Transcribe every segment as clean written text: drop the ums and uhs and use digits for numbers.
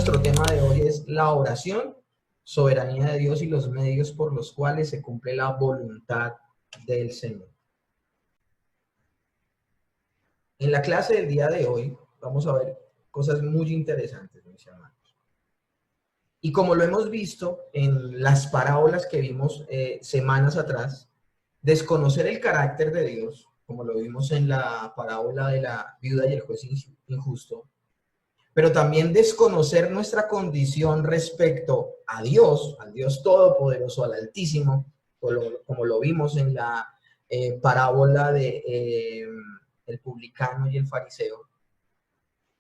nuestro tema de hoy es la oración, soberanía de Dios y los medios por los cuales se cumple la voluntad del Señor. En la clase del día de hoy vamos a ver cosas muy interesantes, mis hermanos. Y como lo hemos visto en las parábolas que vimos semanas atrás, desconocer el carácter de Dios, como lo vimos en la parábola de la viuda y el juez injusto, pero también desconocer nuestra condición respecto a Dios, al Dios Todopoderoso, al Altísimo, como lo vimos en la parábola de el publicano y el fariseo.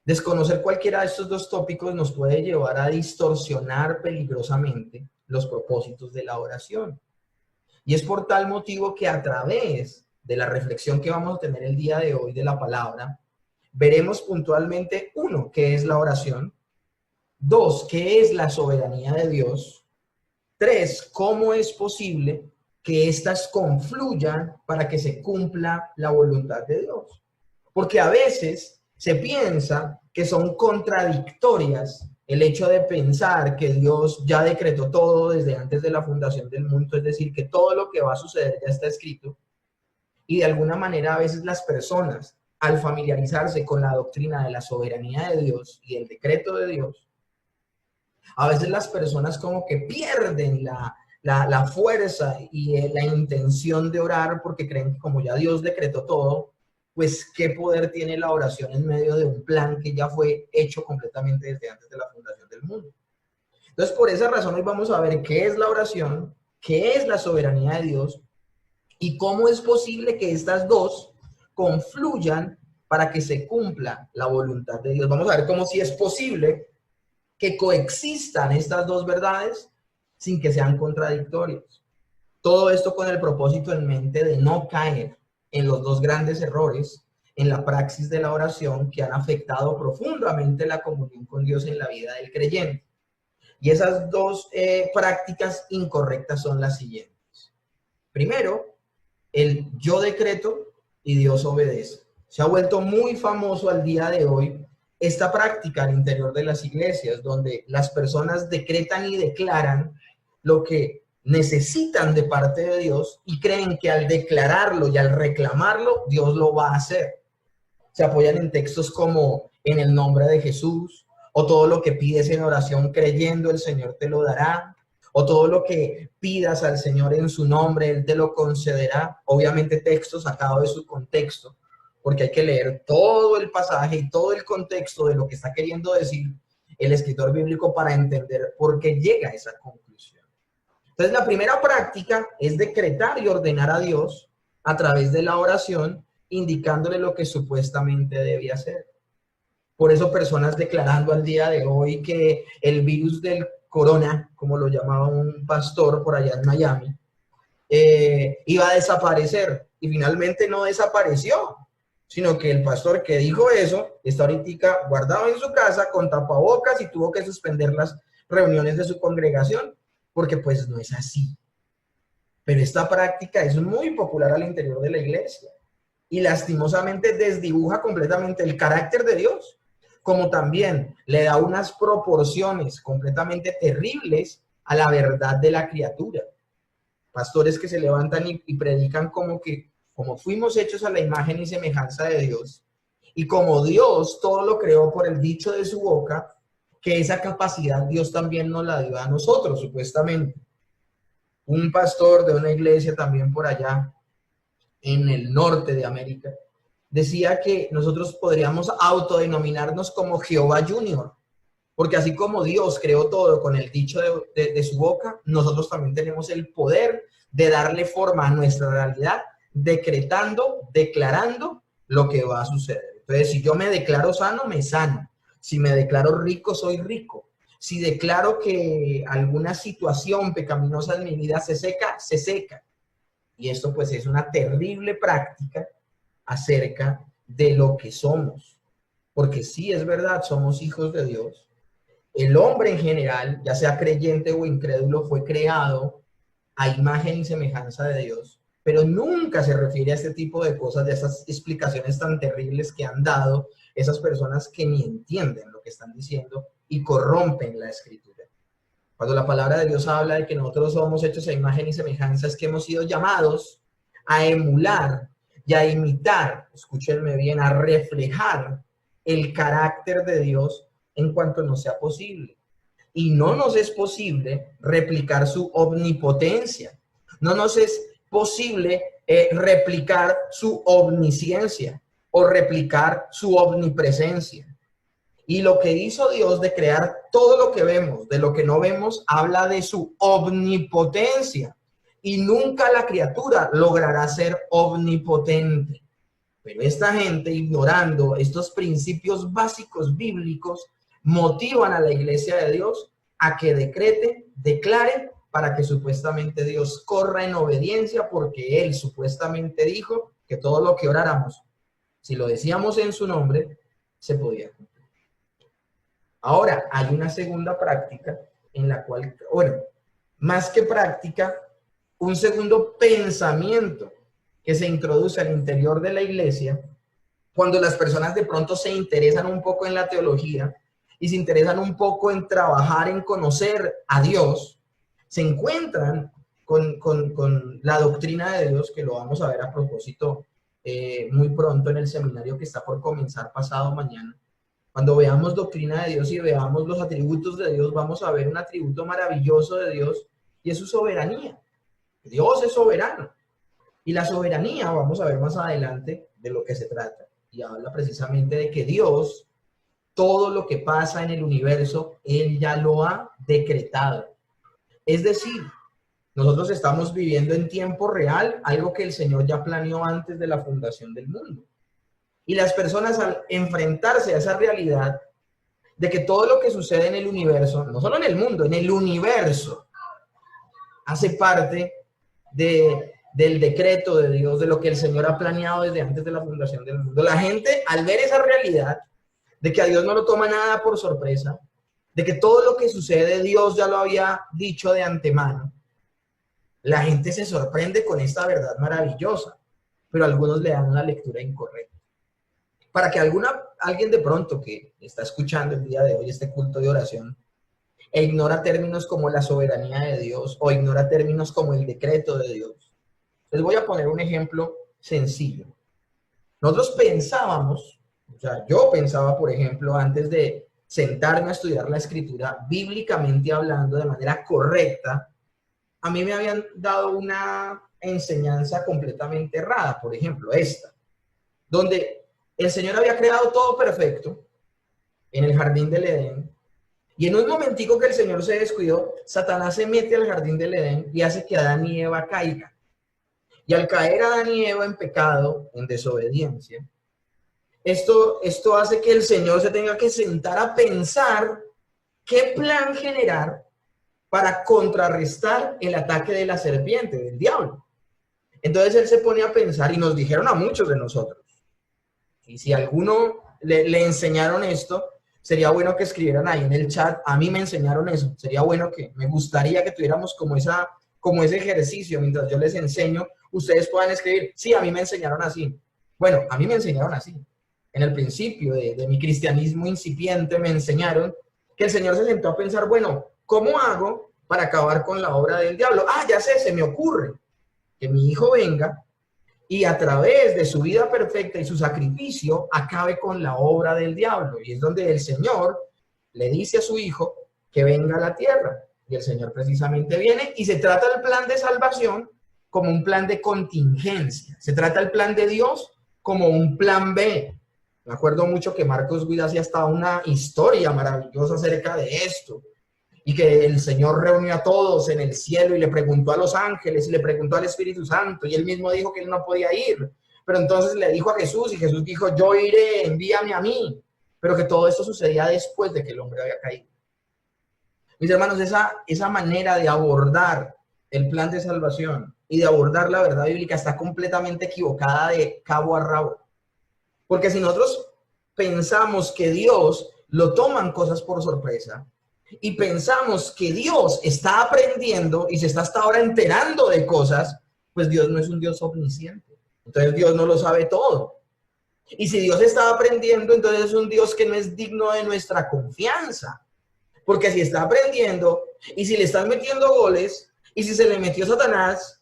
Desconocer cualquiera de estos dos tópicos nos puede llevar a distorsionar peligrosamente los propósitos de la oración. Y es por tal motivo que a través de la reflexión que vamos a tener el día de hoy de la palabra, veremos puntualmente, 1, qué es la oración; 2, qué es la soberanía de Dios; 3, cómo es posible que éstas confluyan para que se cumpla la voluntad de Dios. Porque a veces se piensa que son contradictorias el hecho de pensar que Dios ya decretó todo desde antes de la fundación del mundo, es decir, que todo lo que va a suceder ya está escrito, y de alguna manera a veces las personas, al familiarizarse con la doctrina de la soberanía de Dios y el decreto de Dios, a veces las personas como que pierden la fuerza y la intención de orar porque creen que como ya Dios decretó todo, pues qué poder tiene la oración en medio de un plan que ya fue hecho completamente desde antes de la fundación del mundo. Entonces, por esa razón hoy vamos a ver qué es la oración, qué es la soberanía de Dios y cómo es posible que estas dos confluyan para que se cumpla la voluntad de Dios. Vamos a ver cómo sí es posible que coexistan estas dos verdades sin que sean contradictorias. Todo esto con el propósito en mente de no caer en los dos grandes errores en la praxis de la oración que han afectado profundamente la comunión con Dios en la vida del creyente. Y esas dos prácticas incorrectas son las siguientes. Primero, el yo decreto y Dios obedece. Se ha vuelto muy famoso al día de hoy esta práctica al interior de las iglesias, donde las personas decretan y declaran lo que necesitan de parte de Dios y creen que al declararlo y al reclamarlo, Dios lo va a hacer. Se apoyan en textos como en el nombre de Jesús, o todo lo que pides en oración creyendo el Señor te lo dará, o todo lo que pidas al Señor en su nombre, Él te lo concederá. Obviamente textos sacados de su contexto, porque hay que leer todo el pasaje y todo el contexto de lo que está queriendo decir el escritor bíblico para entender por qué llega a esa conclusión. Entonces, la primera práctica es decretar y ordenar a Dios a través de la oración, indicándole lo que supuestamente debe hacer. Por eso personas declarando al día de hoy que el virus del corona, como lo llamaba un pastor por allá en Miami, iba a desaparecer, y finalmente no desapareció, sino que el pastor que dijo eso está ahorita guardado en su casa con tapabocas y tuvo que suspender las reuniones de su congregación, porque pues no es así. Pero esta práctica es muy popular al interior de la iglesia y lastimosamente desdibuja completamente el carácter de Dios, como también le da unas proporciones completamente terribles a la verdad de la criatura. Pastores que se levantan y predican como fuimos hechos a la imagen y semejanza de Dios, y como Dios todo lo creó por el dicho de su boca, que esa capacidad Dios también nos la dio a nosotros, supuestamente. Un pastor de una iglesia también por allá en el norte de América decía que nosotros podríamos autodenominarnos como Jehová Junior, porque así como Dios creó todo con el dicho de su boca, nosotros también tenemos el poder de darle forma a nuestra realidad, decretando, declarando lo que va a suceder. Entonces, si yo me declaro sano, me sano. Si me declaro rico, soy rico. Si declaro que alguna situación pecaminosa en mi vida se seca, se seca. Y esto pues es una terrible práctica acerca de lo que somos. Porque sí, es verdad, somos hijos de Dios. El hombre en general, ya sea creyente o incrédulo, fue creado a imagen y semejanza de Dios, pero nunca se refiere a este tipo de cosas, de esas explicaciones tan terribles que han dado esas personas que ni entienden lo que están diciendo y corrompen la escritura. Cuando la palabra de Dios habla de que nosotros somos hechos a imagen y semejanza, es que hemos sido llamados a emular y a imitar, escúchenme bien, a reflejar el carácter de Dios en cuanto nos sea posible. Y no nos es posible replicar su omnipotencia. No nos es posible replicar su omnisciencia o replicar su omnipresencia. Y lo que hizo Dios de crear todo lo que vemos, de lo que no vemos, habla de su omnipotencia. Y nunca la criatura logrará ser omnipotente. Pero esta gente, ignorando estos principios básicos bíblicos, motivan a la iglesia de Dios a que decrete, declare, para que supuestamente Dios corra en obediencia, porque Él supuestamente dijo que todo lo que oráramos, si lo decíamos en su nombre, se podía cumplir. Ahora, hay una segunda práctica en la cual, bueno, más que práctica, un segundo pensamiento que se introduce al interior de la iglesia, cuando las personas de pronto se interesan un poco en la teología y se interesan un poco en trabajar, en conocer a Dios, se encuentran con la doctrina de Dios, que lo vamos a ver a propósito muy pronto en el seminario que está por comenzar pasado mañana. Cuando veamos doctrina de Dios y veamos los atributos de Dios, vamos a ver un atributo maravilloso de Dios y es su soberanía. Dios es soberano. Y la soberanía, vamos a ver más adelante de lo que se trata. Y habla precisamente de que Dios, todo lo que pasa en el universo, Él ya lo ha decretado. Es decir, nosotros estamos viviendo en tiempo real algo que el Señor ya planeó antes de la fundación del mundo. Y las personas, al enfrentarse a esa realidad de que todo lo que sucede en el universo, no solo en el mundo, en el universo, hace parte del decreto de Dios, de lo que el Señor ha planeado desde antes de la fundación del mundo. La gente, al ver esa realidad de que a Dios no lo toma nada por sorpresa, de que todo lo que sucede Dios ya lo había dicho de antemano, la gente se sorprende con esta verdad maravillosa, pero algunos le dan una lectura incorrecta. Para que alguien de pronto que está escuchando el día de hoy este culto de oración e ignora términos como la soberanía de Dios o ignora términos como el decreto de Dios, les voy a poner un ejemplo sencillo. Nosotros pensábamos, o sea, yo pensaba, por ejemplo, antes de sentarme a estudiar la escritura, bíblicamente hablando, de manera correcta, a mí me habían dado una enseñanza completamente errada, por ejemplo, esta, donde el Señor había creado todo perfecto en el jardín del Edén, y en un momentico que el Señor se descuidó, Satanás se mete al jardín del Edén y hace que Adán y Eva caigan. Y al caer Adán y Eva en pecado, en desobediencia, esto hace que el Señor se tenga que sentar a pensar qué plan generar para contrarrestar el ataque de la serpiente, del diablo. Entonces él se pone a pensar, y nos dijeron a muchos de nosotros, y si a alguno le enseñaron esto, sería bueno que escribieran ahí en el chat, a mí me enseñaron eso, sería bueno me gustaría que tuviéramos como ese ejercicio, mientras yo les enseño, ustedes puedan escribir, sí, a mí me enseñaron así. Bueno, a mí me enseñaron así. En el principio de mi cristianismo incipiente me enseñaron que el Señor se sentó a pensar, bueno, ¿cómo hago para acabar con la obra del diablo? Ah, ya sé, se me ocurre que mi hijo venga y a través de su vida perfecta y su sacrificio acabe con la obra del diablo. Y es donde el Señor le dice a su hijo que venga a la tierra. Y el Señor precisamente viene y se trata el plan de salvación como un plan de contingencia. Se trata el plan de Dios como un plan B. Me acuerdo mucho que Marcos Guida hacía hasta una historia maravillosa acerca de esto. Y que el Señor reunió a todos en el cielo y le preguntó a los ángeles y le preguntó al Espíritu Santo. Y él mismo dijo que él no podía ir. Pero entonces le dijo a Jesús y Jesús dijo, yo iré, envíame a mí. Pero que todo esto sucedía después de que el hombre había caído. Mis hermanos, esa manera de abordar el plan de salvación y de abordar la verdad bíblica está completamente equivocada de cabo a rabo. Porque si nosotros pensamos que Dios lo toman cosas por sorpresa y pensamos que Dios está aprendiendo y se está hasta ahora enterando de cosas, pues Dios no es un Dios omnisciente. Entonces Dios no lo sabe todo. Y si Dios está aprendiendo, entonces es un Dios que no es digno de nuestra confianza. Porque si está aprendiendo, y si le están metiendo goles, y si se le metió Satanás,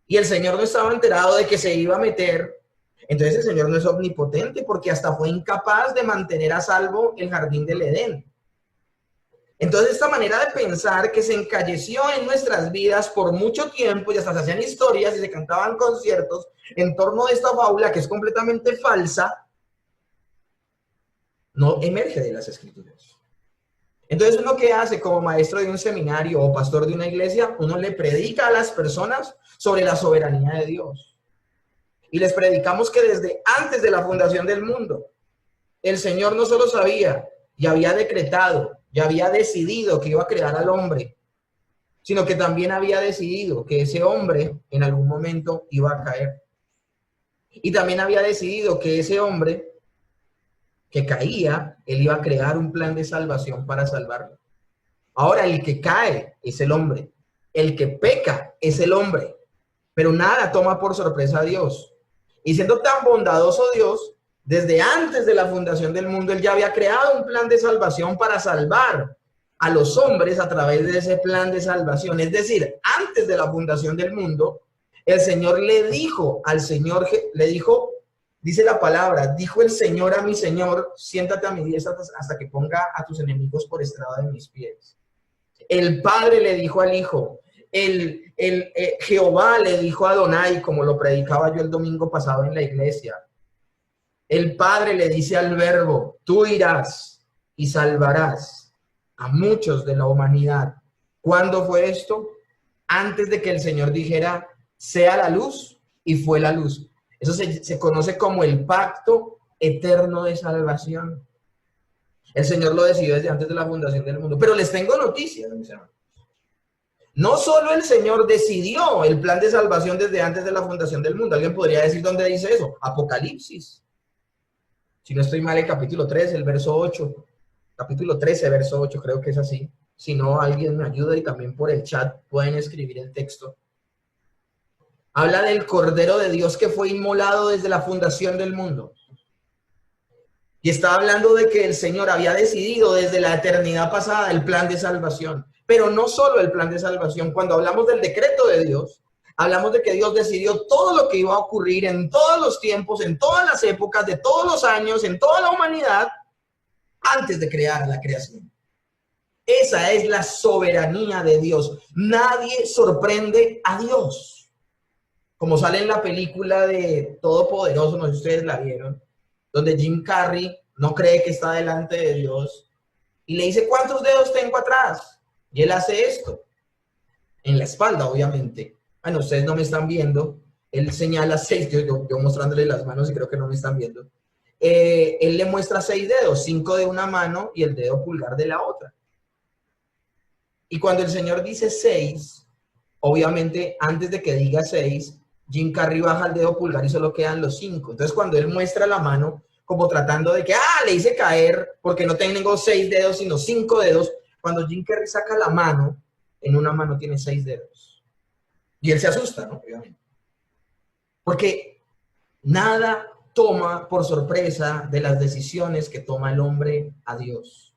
y el Señor no estaba enterado de que se iba a meter, entonces el Señor no es omnipotente, porque hasta fue incapaz de mantener a salvo el jardín del Edén. Entonces esta manera de pensar que se encalleció en nuestras vidas por mucho tiempo, y hasta se hacían historias y se cantaban conciertos en torno de esta fábula que es completamente falsa, no emerge de las Escrituras. Entonces, uno que hace como maestro de un seminario o pastor de una iglesia, uno le predica a las personas sobre la soberanía de Dios. Y les predicamos que desde antes de la fundación del mundo, el Señor no solo sabía y había decretado, y había decidido que iba a crear al hombre, sino que también había decidido que ese hombre en algún momento iba a caer. Y también había decidido que ese hombre que caía, él iba a crear un plan de salvación para salvarlo. Ahora, el que cae es el hombre. El que peca es el hombre. Pero nada toma por sorpresa a Dios. Y siendo tan bondadoso Dios, desde antes de la fundación del mundo, él ya había creado un plan de salvación para salvar a los hombres a través de ese plan de salvación. Es decir, antes de la fundación del mundo, el Señor le dijo al Señor, le dijo, dice la palabra, dijo el Señor a mi Señor, siéntate a mi diestra hasta que ponga a tus enemigos por estrado de mis pies. El Padre le dijo al Hijo, Jehová le dijo a Adonai, como lo predicaba yo el domingo pasado en la iglesia. El Padre le dice al Verbo, tú irás y salvarás a muchos de la humanidad. ¿Cuándo fue esto? Antes de que el Señor dijera, sea la luz, y fue la luz. Eso se conoce como el pacto eterno de salvación. El Señor lo decidió desde antes de la fundación del mundo. Pero les tengo noticias, mis hermanos. No solo el Señor decidió el plan de salvación desde antes de la fundación del mundo. ¿Alguien podría decir dónde dice eso? Apocalipsis. Si no estoy mal, el capítulo 13, el verso 8. Capítulo 13, verso 8, creo que es así. Si no, alguien me ayuda y también por el chat pueden escribir el texto. Habla del Cordero de Dios que fue inmolado desde la fundación del mundo. Y está hablando de que el Señor había decidido desde la eternidad pasada el plan de salvación. Pero no solo el plan de salvación. Cuando hablamos del decreto de Dios, hablamos de que Dios decidió todo lo que iba a ocurrir en todos los tiempos, en todas las épocas, de todos los años, en toda la humanidad, antes de crear la creación. Esa es la soberanía de Dios. Nadie sorprende a Dios. Como sale en la película de Todopoderoso, no sé si ustedes la vieron, donde Jim Carrey no cree que está delante de Dios y le dice, ¿cuántos dedos tengo atrás? Y él hace esto, en la espalda, obviamente. Bueno, ustedes no me están viendo. Él señala 6, yo mostrándole las manos y creo que no me están viendo. Él le muestra 6 dedos, 5 de una mano y el dedo pulgar de la otra. Y cuando el Señor dice 6, obviamente antes de que diga 6, Jim Carrey baja el dedo pulgar y solo quedan los 5. Entonces cuando él muestra la mano, como tratando de que, le hice caer porque no tengo 6 dedos, sino 5 dedos, cuando Jim Carrey saca la mano, en una mano tiene 6 dedos. Y él se asusta, ¿no? Obviamente. Porque nada toma por sorpresa de las decisiones que toma el hombre a Dios.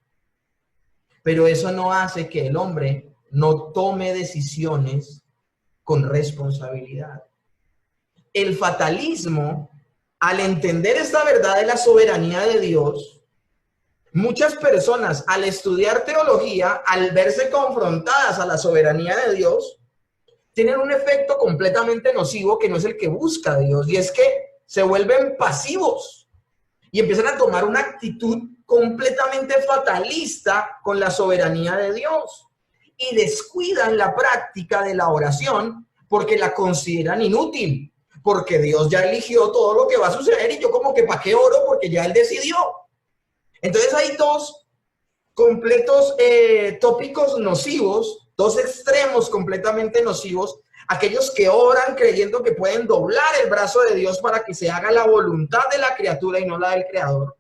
Pero eso no hace que el hombre no tome decisiones con responsabilidad. El fatalismo, al entender esta verdad de la soberanía de Dios, muchas personas al estudiar teología, al verse confrontadas a la soberanía de Dios, tienen un efecto completamente nocivo que no es el que busca Dios, y es que se vuelven pasivos y empiezan a tomar una actitud completamente fatalista con la soberanía de Dios y descuidan la práctica de la oración porque la consideran inútil, porque Dios ya eligió todo lo que va a suceder y yo como que ¿para qué oro? Porque ya Él decidió. Entonces hay dos completos tópicos nocivos, dos extremos completamente nocivos, aquellos que oran creyendo que pueden doblar el brazo de Dios para que se haga la voluntad de la criatura y no la del creador.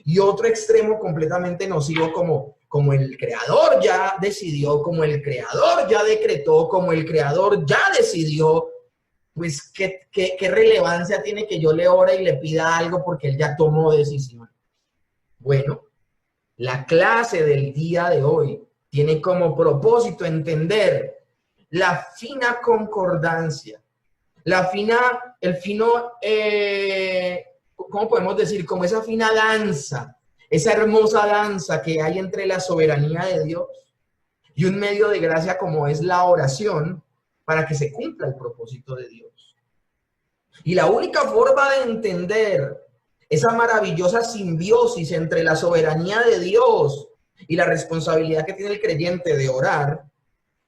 Y otro extremo completamente nocivo como el creador ya decidió, como el creador ya decretó, como el creador ya decidió, pues ¿qué relevancia tiene que yo le ore y le pida algo porque él ya tomó decisión? Bueno, La clase del día de hoy tiene como propósito entender la fina concordancia, el fino, ¿cómo podemos decir? Como esa fina danza, esa hermosa danza que hay entre la soberanía de Dios y un medio de gracia como es la oración para que se cumpla el propósito de Dios. Y la única forma de entender esa maravillosa simbiosis entre la soberanía de Dios y la responsabilidad que tiene el creyente de orar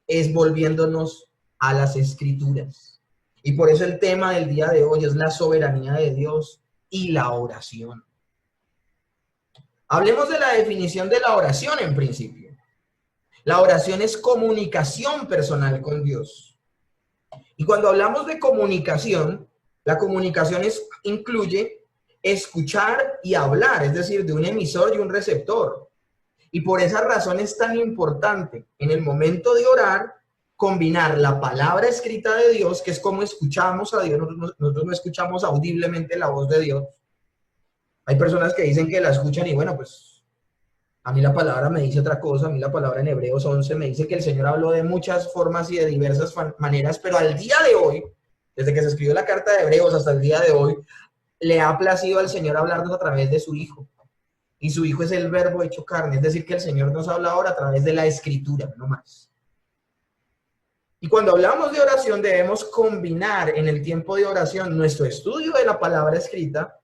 es volviéndonos a las Escrituras. Y por eso el tema del día de hoy es la soberanía de Dios y la oración. Hablemos de la definición de la oración en principio. La oración es comunicación personal con Dios. Y cuando hablamos de comunicación, la comunicación incluye escuchar y hablar, es decir, de un emisor y un receptor. Y por esa razón es tan importante en el momento de orar combinar la palabra escrita de Dios, que es como escuchamos a Dios. Nosotros no escuchamos audiblemente la voz de Dios. Hay personas que dicen que la escuchan y bueno, pues a mí la palabra me dice otra cosa. A mí la palabra en Hebreos 11 me dice que el Señor habló de muchas formas y de diversas maneras, pero al día de hoy, desde que se escribió la carta de Hebreos hasta el día de hoy, le ha placido al Señor hablarnos a través de su Hijo. Y su Hijo es el verbo hecho carne, es decir, que el Señor nos habla ahora a través de la Escritura, no más. Y cuando hablamos de oración debemos combinar en el tiempo de oración nuestro estudio de la palabra escrita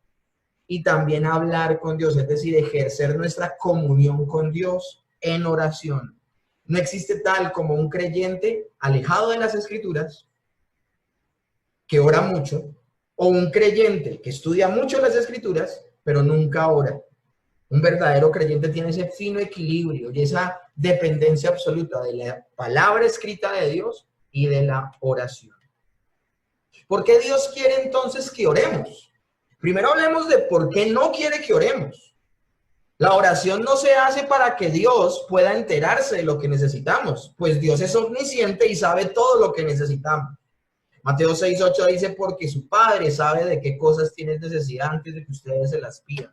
y también hablar con Dios, es decir, ejercer nuestra comunión con Dios en oración. No existe tal como un creyente alejado de las Escrituras, que ora mucho, o un creyente que estudia mucho las Escrituras, pero nunca ora. Un verdadero creyente tiene ese fino equilibrio y esa dependencia absoluta de la palabra escrita de Dios y de la oración. ¿Por qué Dios quiere entonces que oremos? Primero hablemos de por qué no quiere que oremos. La oración no se hace para que Dios pueda enterarse de lo que necesitamos, pues Dios es omnisciente y sabe todo lo que necesitamos. Mateo 6:8 dice, porque su Padre sabe de qué cosas tienes necesidad antes de que ustedes se las pidan.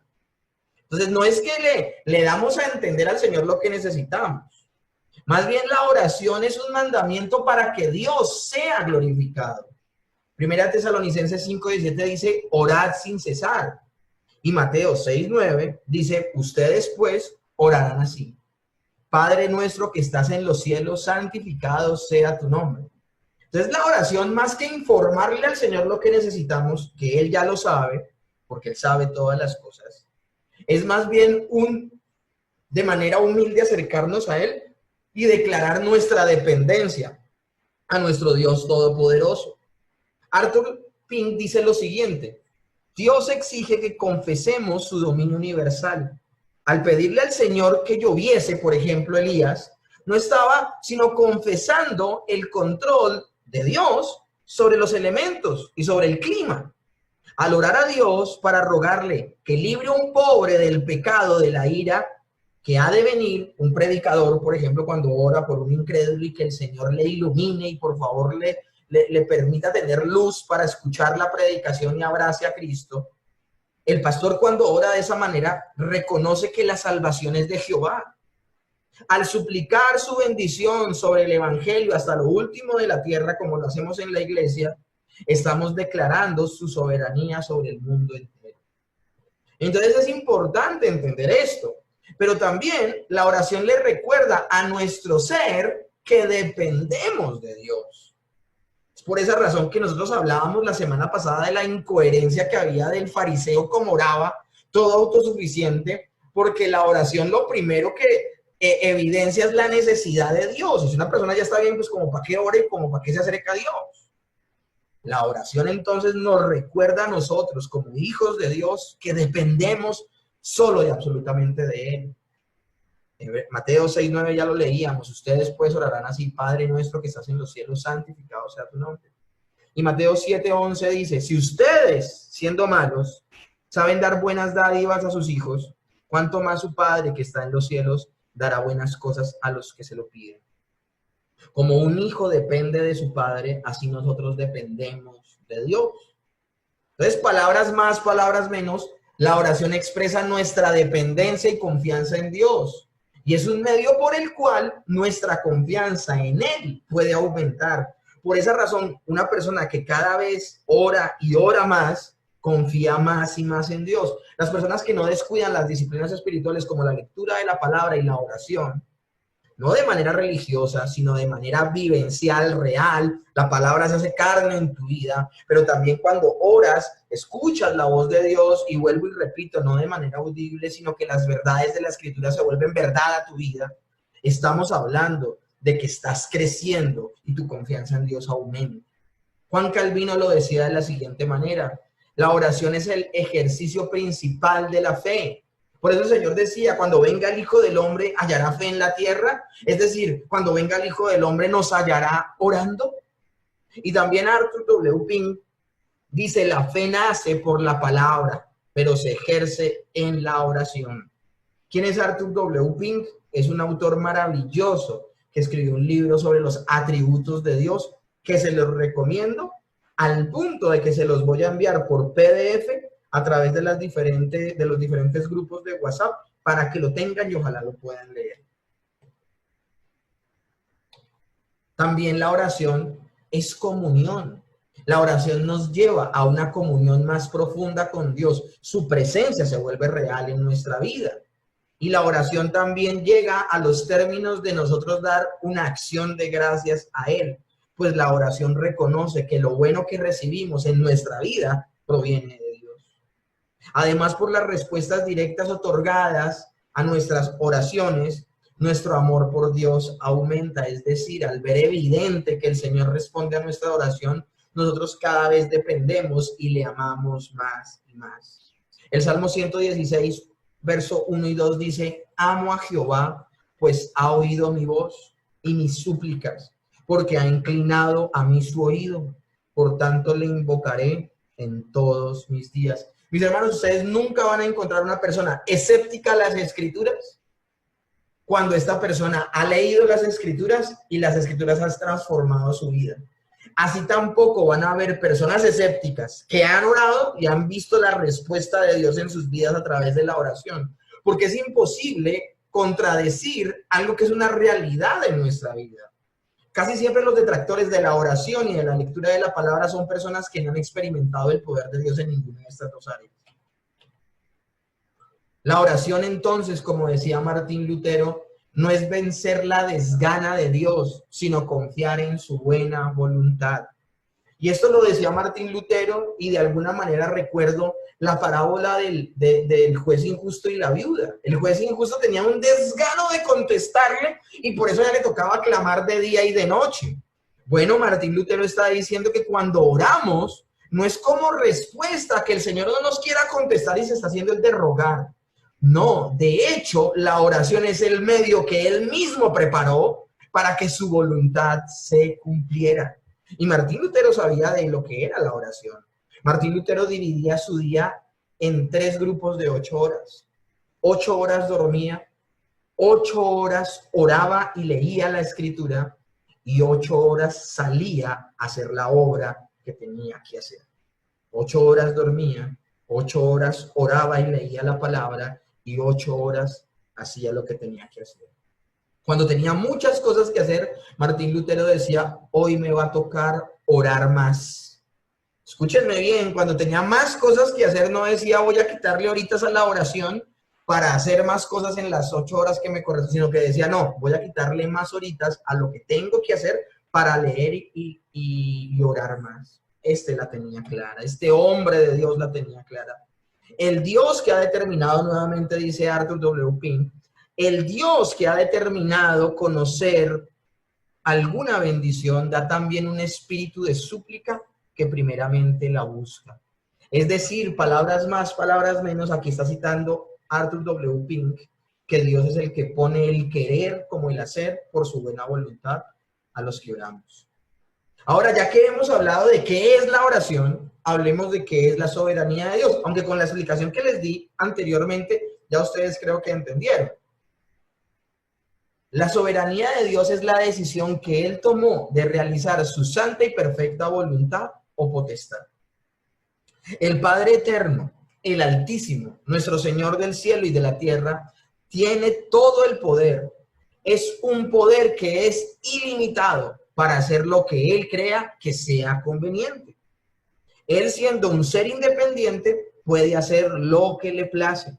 Entonces, no es que le damos a entender al Señor lo que necesitamos. Más bien, la oración es un mandamiento para que Dios sea glorificado. Primera Tesalonicenses 5:17 dice, orad sin cesar. Y Mateo 6:9 dice, ustedes pues orarán así. Padre nuestro que estás en los cielos, santificado sea tu nombre. Entonces, la oración, más que informarle al Señor lo que necesitamos, que Él ya lo sabe, porque Él sabe todas las cosas, es más bien de manera humilde acercarnos a Él y declarar nuestra dependencia a nuestro Dios Todopoderoso. Arthur Pink dice lo siguiente: Dios exige que confesemos su dominio universal. Al pedirle al Señor que lloviese, por ejemplo, Elías, no estaba sino confesando el control de Dios sobre los elementos y sobre el clima. Al orar a Dios para rogarle que libre a un pobre del pecado de la ira que ha de venir, un predicador, por ejemplo, cuando ora por un incrédulo y que el Señor le ilumine y por favor le permita tener luz para escuchar la predicación y abrace a Cristo, el pastor cuando ora de esa manera reconoce que la salvación es de Jehová. Al suplicar su bendición sobre el evangelio hasta lo último de la tierra, como lo hacemos en la iglesia, estamos declarando su soberanía sobre el mundo entero. Entonces es importante entender esto, pero también la oración le recuerda a nuestro ser que dependemos de Dios. Es por esa razón que nosotros hablábamos la semana pasada de la incoherencia que había del fariseo como oraba, todo autosuficiente, porque la oración lo primero que evidencia es la necesidad de Dios. Y si una persona ya está bien, pues como para qué ora y como para qué se acerca a Dios. La oración entonces nos recuerda a nosotros como hijos de Dios que dependemos solo y absolutamente de Él. Mateo 6:9 ya lo leíamos. Ustedes pues orarán así: Padre nuestro que estás en los cielos, santificado sea tu nombre. Y Mateo 7:11 dice, si ustedes, siendo malos, saben dar buenas dádivas a sus hijos, ¿cuánto más su Padre que está en los cielos dará buenas cosas a los que se lo piden? Como un hijo depende de su padre, así nosotros dependemos de Dios. Entonces, palabras más, palabras menos, La oración expresa nuestra dependencia y confianza en Dios. Y es un medio por el cual nuestra confianza en Él puede aumentar. Por esa razón, una persona que cada vez ora y ora más, confía más y más en Dios. Las personas que no descuidan las disciplinas espirituales como la lectura de la palabra y la oración, no de manera religiosa, sino de manera vivencial, real. La palabra se hace carne en tu vida, pero también cuando oras, escuchas la voz de Dios y vuelvo y repito, no de manera audible, sino que las verdades de la Escritura se vuelven verdad a tu vida. Estamos hablando de que estás creciendo y tu confianza en Dios aumenta. Juan Calvino lo decía de la siguiente manera: la oración es el ejercicio principal de la fe. Por eso el Señor decía, cuando venga el Hijo del Hombre, ¿hallará fe en la tierra? Es decir, cuando venga el Hijo del Hombre, ¿nos hallará orando? Y también Arthur W. Pink dice, la fe nace por la palabra, pero se ejerce en la oración. ¿Quién es Arthur W. Pink? Es un autor maravilloso que escribió un libro sobre los atributos de Dios, que se los recomiendo al punto de que se los voy a enviar por PDF a través de los diferentes grupos de WhatsApp para que lo tengan y ojalá lo puedan leer. También la oración es comunión. La oración nos lleva a una comunión más profunda con Dios. Su presencia se vuelve real en nuestra vida. Y la oración también llega a los términos de nosotros dar una acción de gracias a Él. Pues la oración reconoce que lo bueno que recibimos en nuestra vida proviene de Dios. Además, por las respuestas directas otorgadas a nuestras oraciones, nuestro amor por Dios aumenta. Es decir, al ver evidente que el Señor responde a nuestra oración, nosotros cada vez dependemos y le amamos más y más. El Salmo 116, verso 1 y 2 dice, amo a Jehová, pues ha oído mi voz y mis súplicas, porque ha inclinado a mí su oído. Por tanto, le invocaré en todos mis días. Mis hermanos, ustedes nunca van a encontrar una persona escéptica a las Escrituras cuando esta persona ha leído las Escrituras y las Escrituras han transformado su vida. Así tampoco van a haber personas escépticas que han orado y han visto la respuesta de Dios en sus vidas a través de la oración, porque es imposible contradecir algo que es una realidad en nuestra vida. Casi siempre los detractores de la oración y de la lectura de la palabra son personas que no han experimentado el poder de Dios en ninguna de estas dos áreas. La oración, entonces, como decía Martín Lutero, no es vencer la desgana de Dios, sino confiar en su buena voluntad. Y esto lo decía Martín Lutero y de alguna manera recuerdo la parábola del juez injusto y la viuda. El juez injusto tenía un desgano de contestarle y por eso ya le tocaba clamar de día y de noche. Bueno, Martín Lutero está diciendo que cuando oramos no es como respuesta que el Señor no nos quiera contestar y se está haciendo el de rogar. No, de hecho, la oración es el medio que Él mismo preparó para que su voluntad se cumpliera. Y Martín Lutero sabía de lo que era la oración. Martín Lutero dividía su día en 3 grupos de 8 horas. 8 horas dormía, 8 horas oraba y leía la Escritura y 8 horas salía a hacer la obra que tenía que hacer. 8 horas dormía, 8 horas oraba y leía la palabra y 8 horas hacía lo que tenía que hacer. Cuando tenía muchas cosas que hacer, Martín Lutero decía, hoy me va a tocar orar más. Escúchenme bien, cuando tenía más cosas que hacer, no decía, voy a quitarle horitas a la oración para hacer más cosas en las 8 horas que me corresponden, sino que decía, no, voy a quitarle más horitas a lo que tengo que hacer para leer y orar más. Este la tenía clara, este hombre de Dios la tenía clara. El Dios que ha determinado, nuevamente dice Arthur W. Pink, el Dios que ha determinado conocer alguna bendición da también un espíritu de súplica que primeramente la busca. Es decir, palabras más, palabras menos, aquí está citando Arthur W. Pink, que Dios es el que pone el querer como el hacer por su buena voluntad a los que oramos. Ahora, ya que hemos hablado de qué es la oración, hablemos de qué es la soberanía de Dios, aunque con la explicación que les di anteriormente, ya ustedes creo que entendieron. La soberanía de Dios es la decisión que Él tomó de realizar su santa y perfecta voluntad o potestad. El Padre Eterno, el Altísimo, nuestro Señor del cielo y de la tierra, tiene todo el poder. Es un poder que es ilimitado para hacer lo que Él crea que sea conveniente. Él, siendo un ser independiente, puede hacer lo que le place.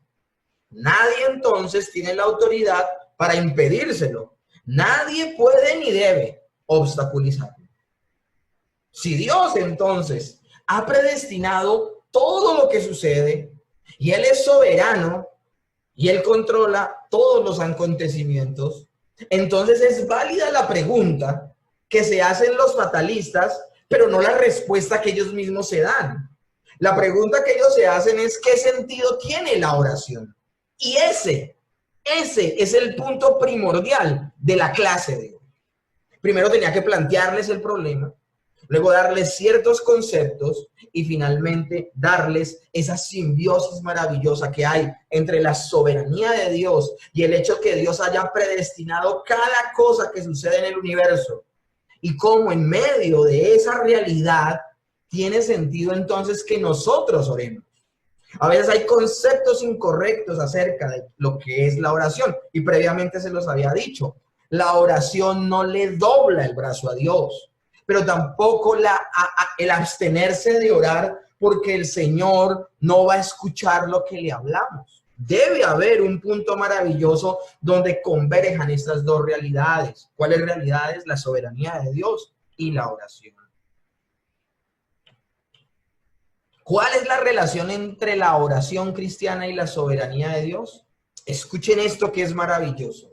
Nadie entonces tiene la autoridad para impedírselo. Nadie puede ni debe obstaculizarlo. Si Dios entonces ha predestinado todo lo que sucede y Él es soberano y Él controla todos los acontecimientos, entonces es válida la pregunta que se hacen los fatalistas, pero no la respuesta que ellos mismos se dan. La pregunta que ellos se hacen es: ¿qué sentido tiene la oración? Y ese es el punto primordial de la clase de hoy. Primero tenía que plantearles el problema, luego darles ciertos conceptos y finalmente darles esa simbiosis maravillosa que hay entre la soberanía de Dios y el hecho que Dios haya predestinado cada cosa que sucede en el universo. Y cómo en medio de esa realidad tiene sentido entonces que nosotros oremos. A veces hay conceptos incorrectos acerca de lo que es la oración y previamente se los había dicho. La oración no le dobla el brazo a Dios, pero tampoco el abstenerse de orar porque el Señor no va a escuchar lo que le hablamos. Debe haber un punto maravilloso donde converjan estas dos realidades. ¿Cuáles realidades? La soberanía de Dios y la oración. ¿Cuál es la relación entre la oración cristiana y la soberanía de Dios? Escuchen esto que es maravilloso.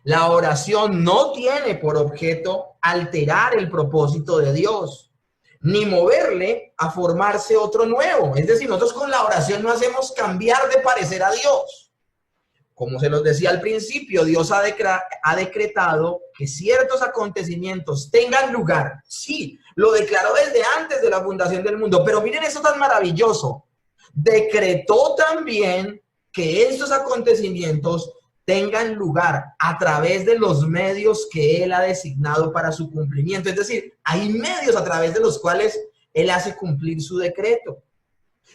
La oración no tiene por objeto alterar el propósito de Dios, ni moverle a formarse otro nuevo. Es decir, nosotros con la oración no hacemos cambiar de parecer a Dios. Como se los decía al principio, Dios ha decretado que ciertos acontecimientos tengan lugar. Sí, lo declaró desde antes de la fundación del mundo, pero miren eso tan maravilloso. Decretó también que estos acontecimientos tengan lugar a través de los medios que Él ha designado para su cumplimiento. Es decir, hay medios a través de los cuales Él hace cumplir su decreto.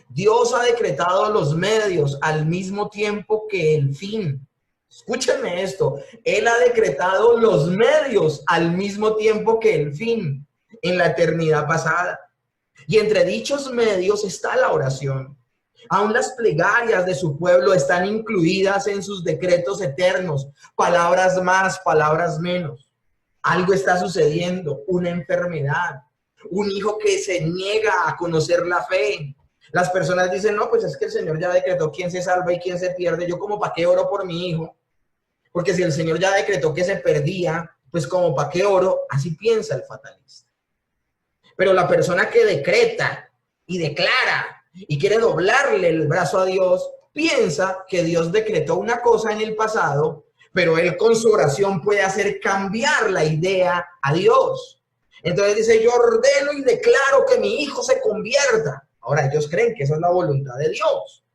Dios ha decretado los medios al mismo tiempo que el fin. Escúchenme esto. Él ha decretado los medios al mismo tiempo que el fin en la eternidad pasada. Y entre dichos medios está la oración. Aún las plegarias de su pueblo están incluidas en sus decretos eternos. Palabras más, palabras menos. Algo está sucediendo, una enfermedad, un hijo que se niega a conocer la fe. Las personas dicen: no, pues es que el Señor ya decretó quién se salva y quién se pierde. Yo como para qué oro por mi hijo, porque si el Señor ya decretó que se perdía, pues como para qué oro. Así piensa el fatalista. Pero la persona que decreta y declara y quiere doblarle el brazo a Dios, piensa que Dios decretó una cosa en el pasado, pero él con su oración puede hacer cambiar la idea a Dios. Entonces dice: yo ordeno y declaro que mi hijo se convierta. Ahora ellos creen que esa es la voluntad de Dios,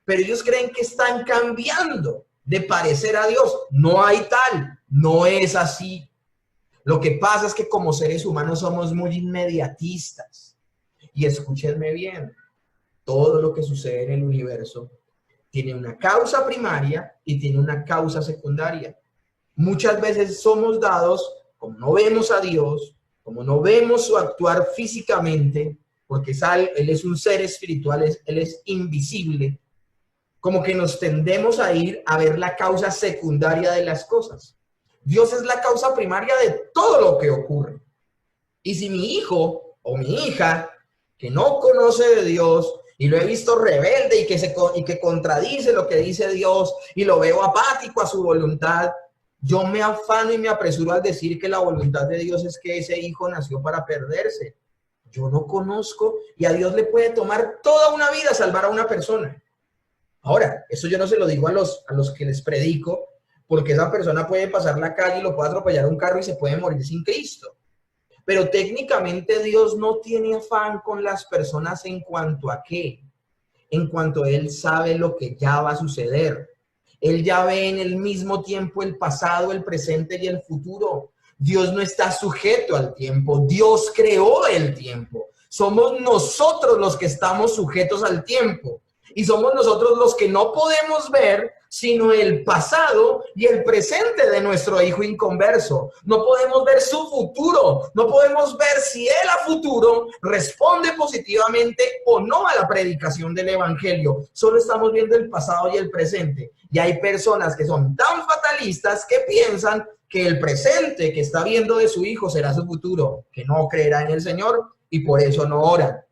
pero ellos creen que están cambiando de parecer a Dios. No hay tal, no es así. Lo que pasa es que como seres humanos somos muy inmediatistas. Y escúchenme bien, todo lo que sucede en el universo tiene una causa primaria y tiene una causa secundaria. Muchas veces somos dados, como no vemos a Dios, como no vemos su actuar físicamente, porque Él es un ser espiritual, Él es invisible, como que nos tendemos a ir a ver la causa secundaria de las cosas. Dios es la causa primaria de todo lo que ocurre. Y si mi hijo o mi hija, que no conoce de Dios, y lo he visto rebelde y que contradice lo que dice Dios, y lo veo apático a su voluntad, yo me afano y me apresuro al decir que la voluntad de Dios es que ese hijo nació para perderse. Yo no conozco, y a Dios le puede tomar toda una vida salvar a una persona. Ahora, eso yo no se lo digo a los que les predico, porque esa persona puede pasar la calle y lo puede atropellar un carro y se puede morir sin Cristo. Pero técnicamente Dios no tiene afán con las personas en cuanto a qué. En cuanto Él sabe lo que ya va a suceder. Él ya ve en el mismo tiempo el pasado, el presente y el futuro. Dios no está sujeto al tiempo. Dios creó el tiempo. Somos nosotros los que estamos sujetos al tiempo. Y somos nosotros los que no podemos ver sino el pasado y el presente de nuestro hijo inconverso. No podemos ver su futuro, no podemos ver si él a futuro responde positivamente o no a la predicación del evangelio. Solo estamos viendo el pasado y el presente. Y hay personas que son tan fatalistas que piensan que el presente que está viendo de su hijo será su futuro, que no creerá en el Señor y por eso no oran.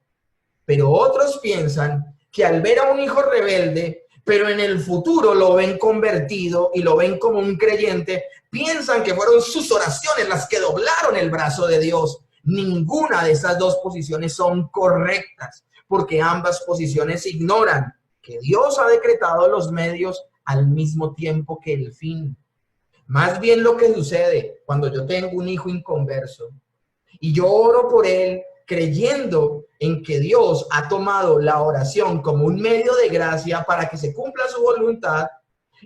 Pero otros piensan que al ver a un hijo rebelde, pero en el futuro lo ven convertido y lo ven como un creyente, piensan que fueron sus oraciones las que doblaron el brazo de Dios. Ninguna de estas dos posiciones son correctas, porque ambas posiciones ignoran que Dios ha decretado los medios al mismo tiempo que el fin. Más bien lo que sucede cuando yo tengo un hijo inconverso y yo oro por él creyendo en que Dios ha tomado la oración como un medio de gracia para que se cumpla su voluntad,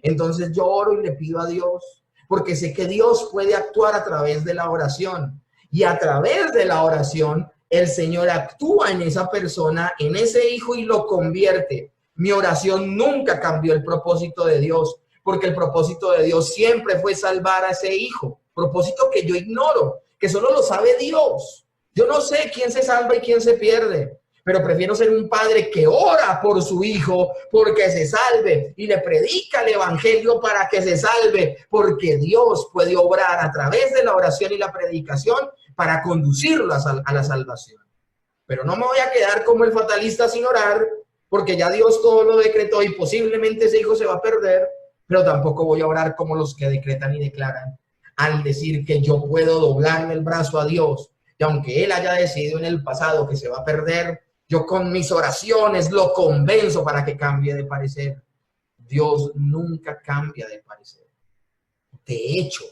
entonces yo oro y le pido a Dios, porque sé que Dios puede actuar a través de la oración. Y a través de la oración, el Señor actúa en esa persona, en ese hijo y lo convierte. Mi oración nunca cambió el propósito de Dios, porque el propósito de Dios siempre fue salvar a ese hijo. Propósito que yo ignoro, que solo lo sabe Dios. Yo no sé quién se salva y quién se pierde, pero prefiero ser un padre que ora por su hijo porque se salve y le predica el evangelio para que se salve, porque Dios puede obrar a través de la oración y la predicación para conducirlo a la salvación. Pero no me voy a quedar como el fatalista sin orar, porque ya Dios todo lo decretó y posiblemente ese hijo se va a perder, pero tampoco voy a orar como los que decretan y declaran, al decir que yo puedo doblarle el brazo a Dios. Y aunque él haya decidido en el pasado que se va a perder, yo con mis oraciones lo convenzo para que cambie de parecer. Dios nunca cambia de parecer. De hecho,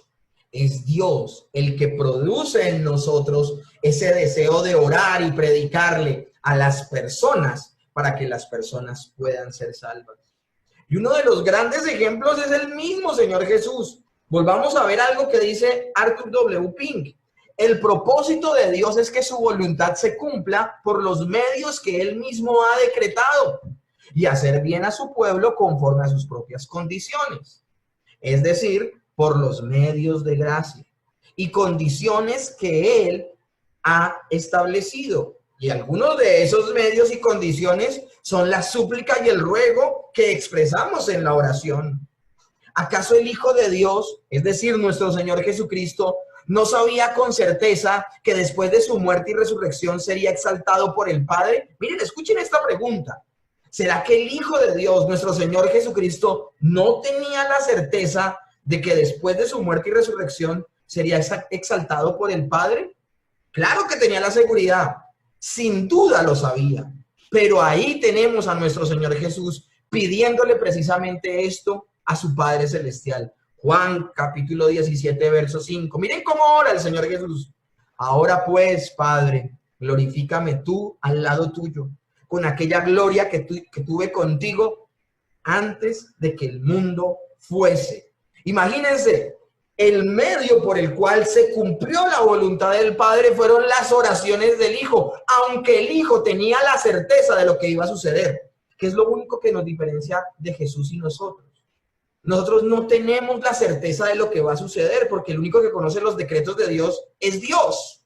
es Dios el que produce en nosotros ese deseo de orar y predicarle a las personas para que las personas puedan ser salvas. Y uno de los grandes ejemplos es el mismo Señor Jesús. Volvamos a ver algo que dice Arthur W. Pink. El propósito de Dios es que su voluntad se cumpla por los medios que Él mismo ha decretado y hacer bien a su pueblo conforme a sus propias condiciones. Es decir, por los medios de gracia y condiciones que Él ha establecido. Y algunos de esos medios y condiciones son la súplica y el ruego que expresamos en la oración. ¿Acaso el Hijo de Dios, es decir, nuestro Señor Jesucristo, no sabía con certeza que después de su muerte y resurrección sería exaltado por el Padre? Miren, escuchen esta pregunta. ¿Será que el Hijo de Dios, nuestro Señor Jesucristo, no tenía la certeza de que después de su muerte y resurrección sería exaltado por el Padre? Claro que tenía la seguridad, sin duda lo sabía, pero ahí tenemos a nuestro Señor Jesús pidiéndole precisamente esto a su Padre Celestial. Juan capítulo 17, verso 5. Miren cómo ora el Señor Jesús. Ahora pues, Padre, glorifícame tú al lado tuyo, con aquella gloria que tuve contigo antes de que el mundo fuese. Imagínense, el medio por el cual se cumplió la voluntad del Padre fueron las oraciones del Hijo, aunque el Hijo tenía la certeza de lo que iba a suceder, que es lo único que nos diferencia de Jesús y nosotros. Nosotros no tenemos la certeza de lo que va a suceder, porque el único que conoce los decretos de Dios es Dios.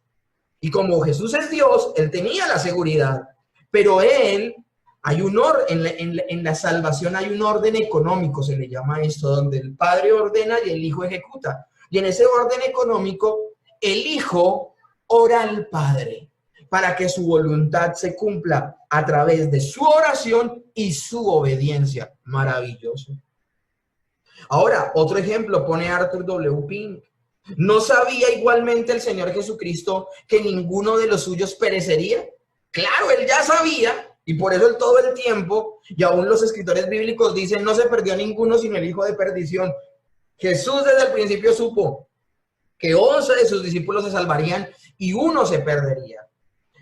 Y como Jesús es Dios, Él tenía la seguridad. Pero Él, hay un orden, en la salvación hay un orden económico, se le llama esto, donde el Padre ordena y el Hijo ejecuta. Y en ese orden económico, el Hijo ora al Padre para que su voluntad se cumpla a través de su oración y su obediencia. Maravilloso. Ahora, otro ejemplo pone Arthur W. Pink. ¿No sabía igualmente el Señor Jesucristo que ninguno de los suyos perecería? Claro, Él ya sabía, y por eso Él todo el tiempo, y aún los escritores bíblicos dicen, no se perdió ninguno sino el hijo de perdición. Jesús desde el principio supo que 11 de sus discípulos se salvarían y uno se perdería.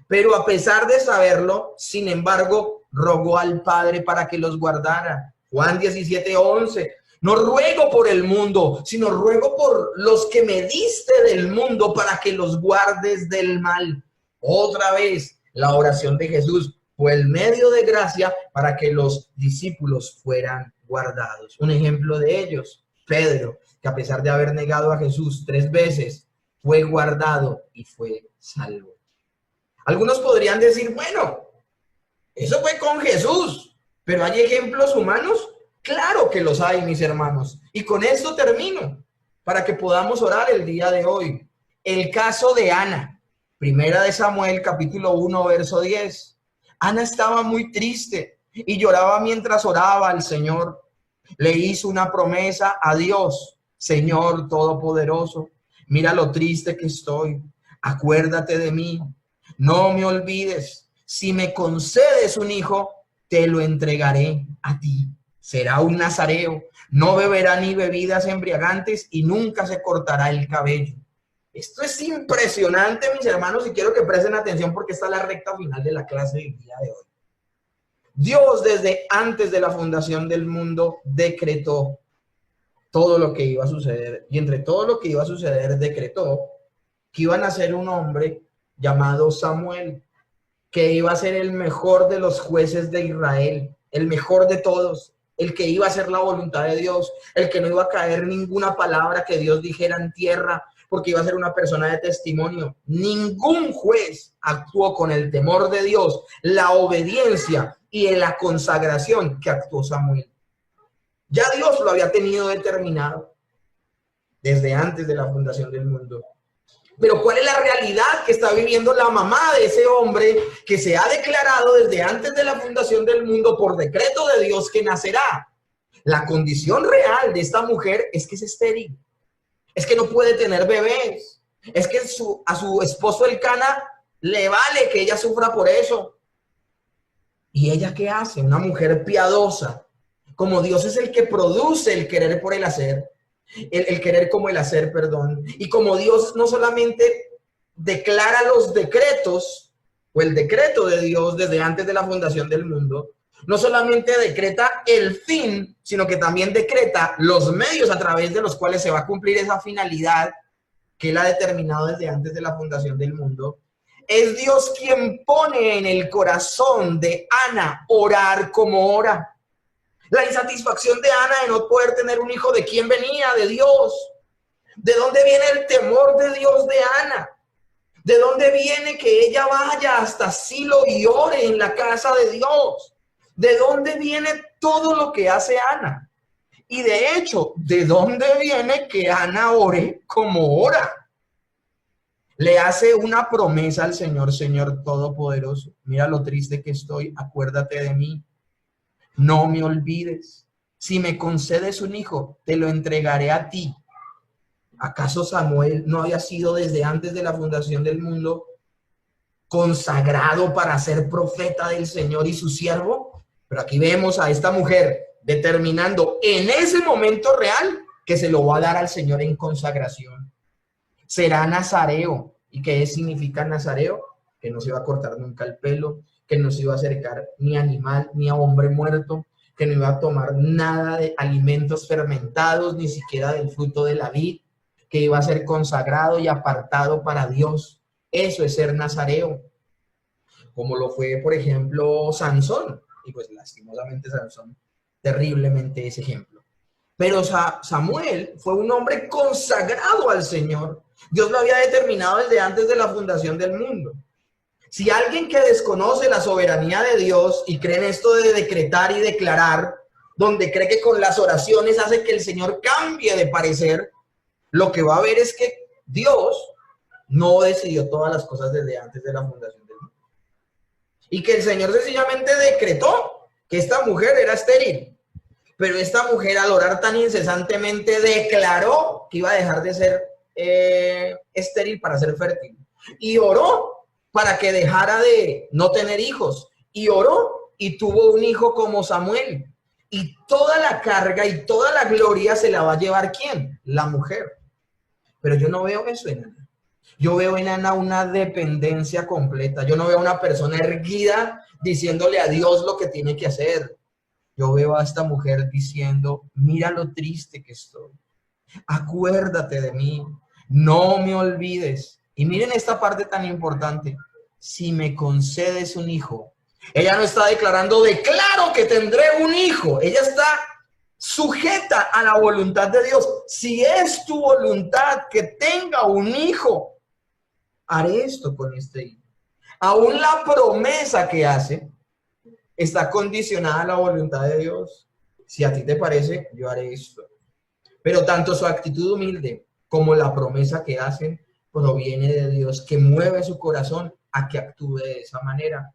Pero a pesar de saberlo, sin embargo, rogó al Padre para que los guardara. Juan 17, 11. No ruego por el mundo, sino ruego por los que me diste del mundo para que los guardes del mal. Otra vez, la oración de Jesús. fue el medio de gracia para que los discípulos fueran guardados. Un ejemplo de ellos, Pedro, que a pesar de haber negado a Jesús 3 veces, fue guardado y fue salvo. Algunos podrían decir, bueno, eso fue con Jesús, pero ¿hay ejemplos humanos? Claro que los hay, mis hermanos. Y con esto termino, para que podamos orar el día de hoy. El caso de Ana, primera de Samuel, capítulo 1, verso 10. Ana estaba muy triste y lloraba mientras oraba al Señor. Le hizo una promesa a Dios: Señor Todopoderoso, mira lo triste que estoy. Acuérdate de mí. No me olvides. Si me concedes un hijo, te lo entregaré a ti. Será un nazareo. No beberá ni bebidas embriagantes y nunca se cortará el cabello. Esto es impresionante, mis hermanos, y quiero que presten atención porque esta es la recta final de la clase del día de hoy. Dios, desde antes de la fundación del mundo, decretó todo lo que iba a suceder. Y entre todo lo que iba a suceder, decretó que iba a nacer un hombre llamado Samuel, que iba a ser el mejor de los jueces de Israel, el mejor de todos, el que iba a hacer la voluntad de Dios, el que no iba a caer ninguna palabra que Dios dijera en tierra, porque iba a ser una persona de testimonio. Ningún juez actuó con el temor de Dios, la obediencia y en la consagración que actuó Samuel. Ya Dios lo había tenido determinado desde antes de la fundación del mundo. Pero ¿cuál es la realidad que está viviendo la mamá de ese hombre que se ha declarado desde antes de la fundación del mundo por decreto de Dios que nacerá? La condición real de esta mujer es que es estéril, es que no puede tener bebés, es que a su esposo Elcana le vale que ella sufra por eso. ¿Y ella qué hace? Una mujer piadosa, como Dios es el que produce el querer por el hacer. El querer como el hacer, perdón. Y como Dios no solamente declara los decretos o el decreto de Dios desde antes de la fundación del mundo, no solamente decreta el fin, sino que también decreta los medios a través de los cuales se va a cumplir esa finalidad que Él ha determinado desde antes de la fundación del mundo. Es Dios quien pone en el corazón de Ana orar como ora. La insatisfacción de Ana de no poder tener un hijo, ¿de quién venía? De Dios. ¿De dónde viene el temor de Dios de Ana? ¿De dónde viene que ella vaya hasta Silo y ore en la casa de Dios? ¿De dónde viene todo lo que hace Ana? Y de hecho, ¿de dónde viene que Ana ore como ora? Le hace una promesa al Señor: Señor Todopoderoso, mira lo triste que estoy, acuérdate de mí. No me olvides. Si me concedes un hijo, te lo entregaré a ti. ¿Acaso Samuel no había sido desde antes de la fundación del mundo consagrado para ser profeta del Señor y su siervo? Pero aquí vemos a esta mujer determinando en ese momento real que se lo va a dar al Señor en consagración. Será nazareo. ¿Y qué significa nazareo? Que no se va a cortar nunca el pelo, que no se iba a acercar ni a animal ni a hombre muerto, que no iba a tomar nada de alimentos fermentados, ni siquiera del fruto de la vid, que iba a ser consagrado y apartado para Dios. Eso es ser nazareo, como lo fue, por ejemplo, Sansón. Y pues lastimosamente Sansón, terriblemente ese ejemplo. Pero Samuel fue un hombre consagrado al Señor. Dios lo había determinado desde antes de la fundación del mundo. Si alguien que desconoce la soberanía de Dios y cree en esto de decretar y declarar, donde cree que con las oraciones hace que el Señor cambie de parecer, lo que va a ver es que Dios no decidió todas las cosas desde antes de la fundación del mundo. Y que el Señor sencillamente decretó que esta mujer era estéril. Pero esta mujer, al orar tan incesantemente, declaró que iba a dejar de ser estéril para ser fértil. Y oró para que dejara de no tener hijos. Y oró y tuvo un hijo como Samuel. Y toda la carga y toda la gloria se la va a llevar ¿quién? La mujer. Pero yo no veo eso en Ana. Yo veo en Ana una dependencia completa. Yo no veo a una persona erguida diciéndole a Dios lo que tiene que hacer. Yo veo a esta mujer diciendo: mira lo triste que estoy. Acuérdate de mí. No me olvides. Y miren esta parte tan importante. Si me concedes un hijo, Ella no está declarando, declaro que tendré un hijo. Ella está sujeta a la voluntad de Dios. Si es tu voluntad que tenga un hijo, haré esto con este hijo. Aún la promesa que hace está condicionada a la voluntad de Dios. Si a ti te parece, yo haré esto. Pero tanto su actitud humilde como la promesa que hacen proviene de Dios, que mueve su corazón a que actúe de esa manera.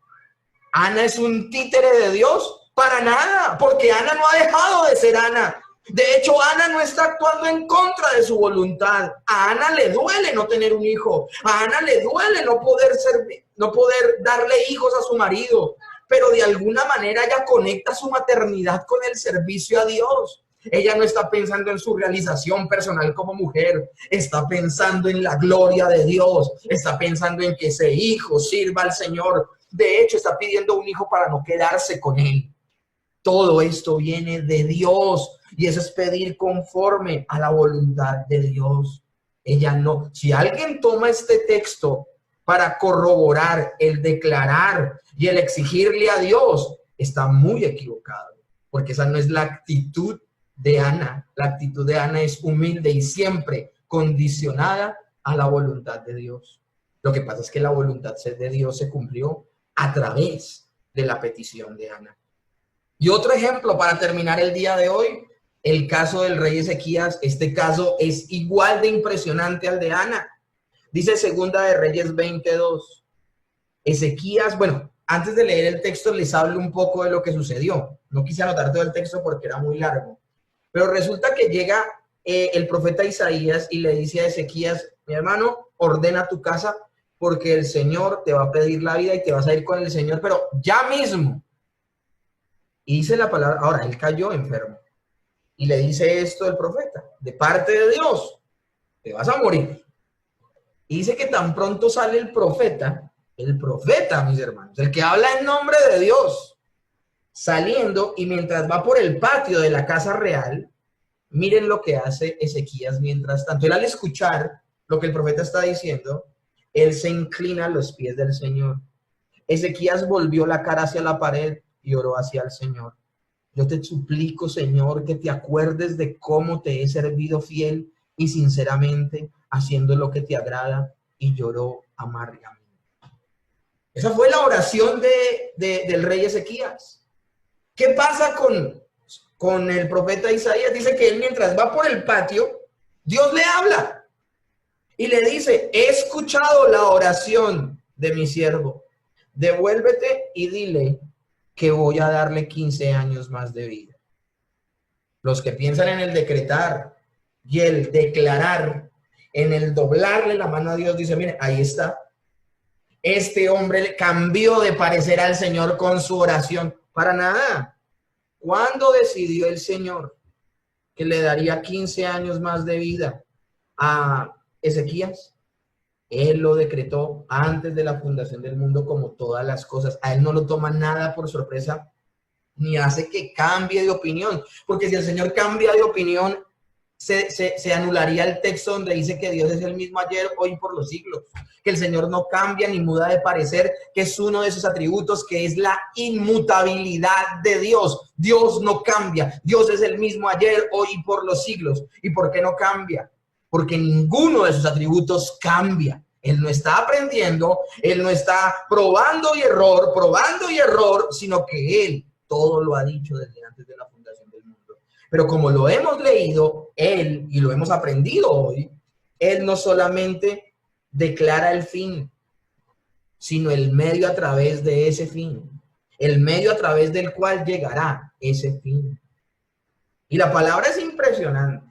¿Ana es un títere de Dios? Para nada, porque Ana no ha dejado de ser Ana. De hecho, Ana no está actuando en contra de su voluntad. A Ana le duele no tener un hijo. A Ana le duele no poder darle hijos a su marido. Pero de alguna manera ella conecta su maternidad con el servicio a Dios. Ella no está pensando en su realización personal como mujer, está pensando en la gloria de Dios, está pensando en que ese hijo sirva al Señor. De hecho, está pidiendo un hijo para no quedarse con él. Todo esto viene de Dios y eso es pedir conforme a la voluntad de Dios. Ella no. Si alguien toma este texto para corroborar el declarar y el exigirle a Dios, está muy equivocado, porque esa no es la actitud de Ana. La actitud de Ana es humilde y siempre condicionada a la voluntad de Dios. Lo que pasa es que la voluntad de Dios se cumplió a través de la petición de Ana. Y otro ejemplo para terminar el día de hoy, el caso del rey Ezequías. Este caso es igual de impresionante al de Ana. Dice Segunda de Reyes 22. Ezequías, bueno, antes de leer el texto les hablo un poco de lo que sucedió. No quise anotar todo el texto porque era muy largo. Pero resulta que llega el profeta Isaías y le dice a Ezequías, mi hermano, ordena tu casa porque el Señor te va a pedir la vida y te vas a ir con el Señor, pero ya mismo. Y dice la palabra, ahora él cayó enfermo. Y le dice esto el profeta, de parte de Dios, te vas a morir. Y dice que tan pronto sale el profeta, mis hermanos, el que habla en nombre de Dios, saliendo, y mientras va por el patio de la casa real, miren lo que hace Ezequías mientras tanto. Él al escuchar lo que el profeta está diciendo, él se inclina a los pies del Señor. Ezequías volvió la cara hacia la pared y oró hacia el Señor. Yo te suplico, Señor, que te acuerdes de cómo te he servido fiel y sinceramente, haciendo lo que te agrada, y lloró amargamente. Esa fue la oración del rey Ezequías. ¿Qué pasa con el profeta Isaías? Dice que él mientras va por el patio, Dios le habla y le dice, he escuchado la oración de mi siervo, devuélvete y dile que voy a darle 15 años más de vida. Los que piensan en el decretar y el declarar, en el doblarle la mano a Dios, dice, mire, ahí está. Este hombre cambió de parecer al Señor con su oración. Para nada. ¿Cuándo decidió el Señor que le daría 15 años más de vida a Ezequías? Él lo decretó antes de la fundación del mundo, como todas las cosas. A él no lo toma nada por sorpresa, ni hace que cambie de opinión. Porque si el Señor cambia de opinión, se anularía el texto donde dice que Dios es el mismo ayer, hoy, por los siglos. Que el Señor no cambia ni muda de parecer, que es uno de sus atributos, que es la inmutabilidad de Dios. Dios no cambia. Dios es el mismo ayer, hoy y por los siglos. ¿Y por qué no cambia? Porque ninguno de sus atributos cambia. Él no está aprendiendo, él no está probando y error, sino que él todo lo ha dicho desde antes de la fundación del mundo. Pero como lo hemos leído, él, y lo hemos aprendido hoy, él no solamente declara el fin, sino el medio a través de ese fin, el medio a través del cual llegará ese fin. Y la palabra es impresionante.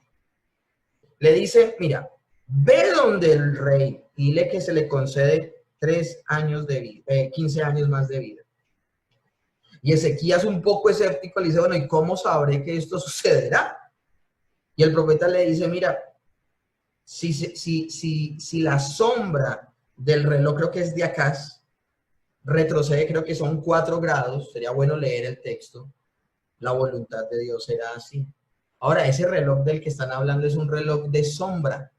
Le dice, mira, ve donde el rey, dile que se le concede 3 años de vida, 15 años más de vida. Y Ezequías, un poco escéptico, le dice, bueno, ¿y cómo sabré que esto sucederá? Y el profeta le dice, mira, si la sombra del reloj, creo que es de acá, retrocede, creo que son 4 grados, sería bueno leer el texto, la voluntad de Dios será así. Ahora, ese reloj del que están hablando es un reloj de sombra.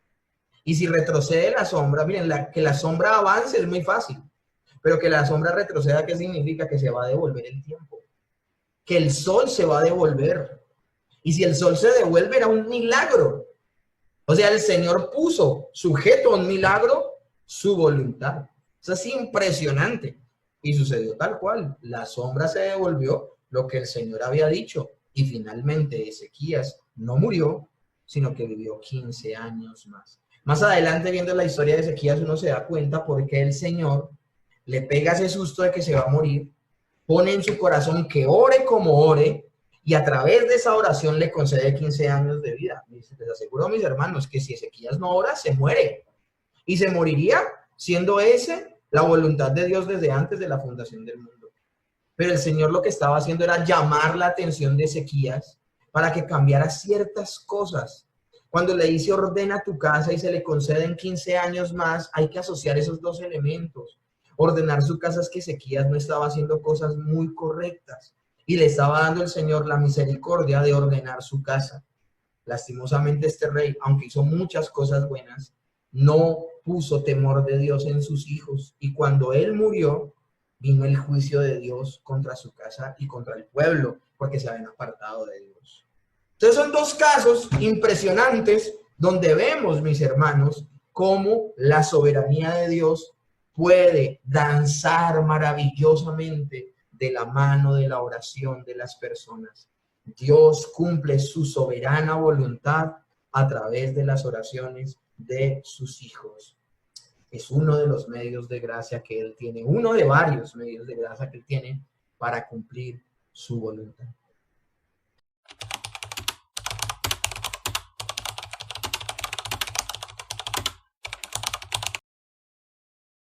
Y si retrocede la sombra, miren, que la sombra avance es muy fácil. Pero que la sombra retroceda, ¿qué significa? Que se va a devolver el tiempo. Que el sol se va a devolver. Y si el sol se devuelve, era un milagro. O sea, el Señor puso sujeto a un milagro su voluntad. Eso es impresionante. Y sucedió tal cual. La sombra se devolvió lo que el Señor había dicho. Y finalmente Ezequías no murió, sino que vivió 15 años más. Más adelante, viendo la historia de Ezequías, uno se da cuenta por qué el Señor le pega ese susto de que se va a morir, pone en su corazón que ore como ore, y a través de esa oración le concede 15 años de vida. Les aseguro, mis hermanos, que si Ezequías no ora, se muere. Y se moriría siendo ese la voluntad de Dios desde antes de la fundación del mundo. Pero el Señor lo que estaba haciendo era llamar la atención de Ezequías para que cambiara ciertas cosas. Cuando le dice ordena tu casa y se le conceden 15 años más, hay que asociar esos dos elementos. Ordenar su casa es que Ezequías no estaba haciendo cosas muy correctas y le estaba dando el Señor la misericordia de ordenar su casa. Lastimosamente este rey, aunque hizo muchas cosas buenas, no puso temor de Dios en sus hijos, y cuando él murió, vino el juicio de Dios contra su casa y contra el pueblo, porque se habían apartado de Dios. Entonces son dos casos impresionantes donde vemos, mis hermanos, cómo la soberanía de Dios puede danzar maravillosamente de la mano de la oración de las personas. Dios cumple su soberana voluntad a través de las oraciones de sus hijos. Es uno de los medios de gracia que Él tiene, uno de varios medios de gracia que Él tiene para cumplir su voluntad.